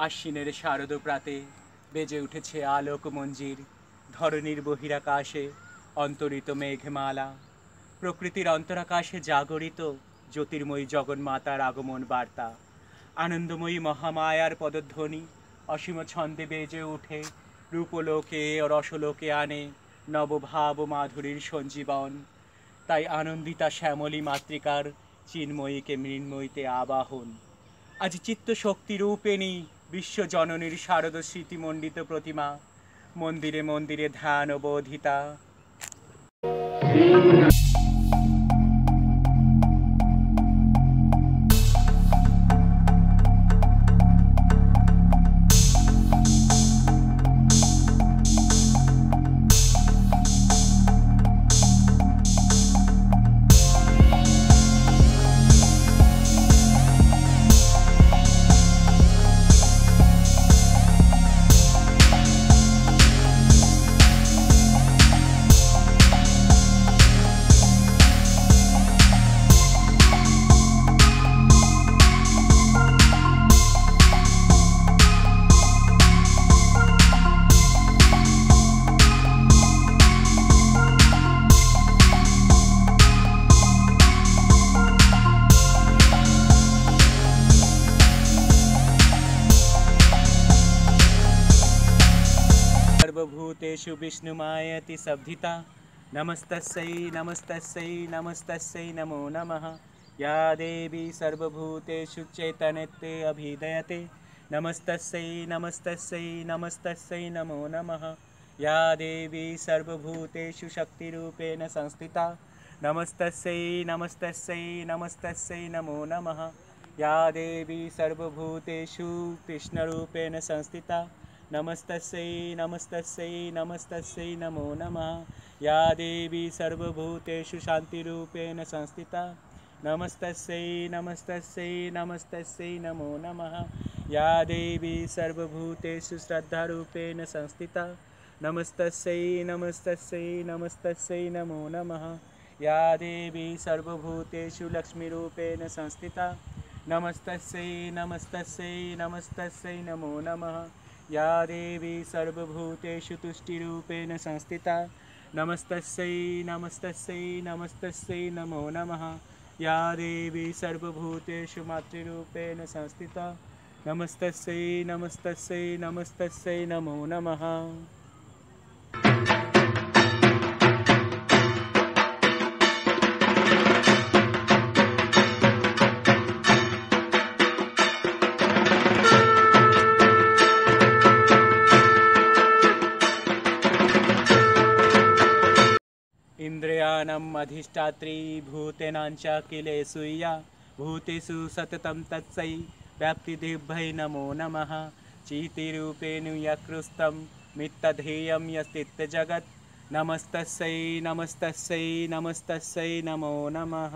আশ্বিনের শারদ প্রাতে বেজে উঠেছে আলোক মঞ্জির। ধরণীর বহিরাকাশে অন্তরিত মেঘমালা, প্রকৃতির অন্তরাকাশে জাগরিত জ্যোতির্ময়ী জগন্মাতার আগমন বার্তা। আনন্দময়ী মহামায়ার পদধ্বনি অসীম ছন্দে বেজে উঠে রূপলোকে ও রসলোকে আনে নবভাব মাধুরীর সঞ্জীবন। তাই আনন্দিতা শ্যামলী মাতৃকার চিন্ময়ীকে মৃন্ময়ীতে আবাহন। আজ চিত্তশক্তি রূপেণী বিশ্বজননীর শারদ স্মৃতিমণ্ডিত প্রতিমা মন্দিরে মন্দিরে ধ্যান বোধিতা। सर्वभूतेषु विष्णुमायति सब्धिता। नमस्तस्यै नमस्तस्यै नमस्तस्यै नमो नमः। या देवी सर्वभूतेषु चैतन्यते अभिधयते। नमस्तस्यै नमस्तस्यै नमस्तस्यै नमो नमः। या देवी सर्वभूतेषु शक्तिरूपेण संस्थिता। नमस्तस्यै नमस्तस्यै नमस्तस्यै नमो नमः। या देवी सर्वभूतेषु कृष्णरूपेण संस्थिता। नमस्तस्यै नमस्तस्यै नमस्तस्यै नमो नमः। या देवी सर्वभूतेषु शान्तिरूपेण संस्थिता। नमस्तस्यै नमस्तस्यै नमस्तस्यै नमो नमः। या देवी सर्वभूतेषु श्रद्धारूपेण संस्थिता। नमस्तस्यै नमस्तस्यै नमस्तस्यै नमो नमः। या देवी सर्वभूतेषु लक्ष्मीरूपेण संस्थिता। नमस्तस्यै नमस्तस्यै नमस्तस्यै नमो नमः। या देवी सर्वभूतेषु तुष्टिरूपेण संस्थिता। नमस्तस्यै नमस्तस्यै नमस्तस्यै नमो नमः। या देवी सर्वभूतेषु मातृरूपेण संस्थिता। नमस्तस्यै नमस्तस्यै नमस्तस्यै नमो नमः। इंद्रियाणाम् अधिष्ठात्री भूतेनांच अखिलेषु या। भूतेषु सततं तत्सै व्याप्तिदिभ्यै नमो नमः। चितिरूपेण यकृस्तं मित्तधेयं यस्तित्जगत्। नमस्तस्यै नमस्तस्यै नमस्तस्यै नमो नमः।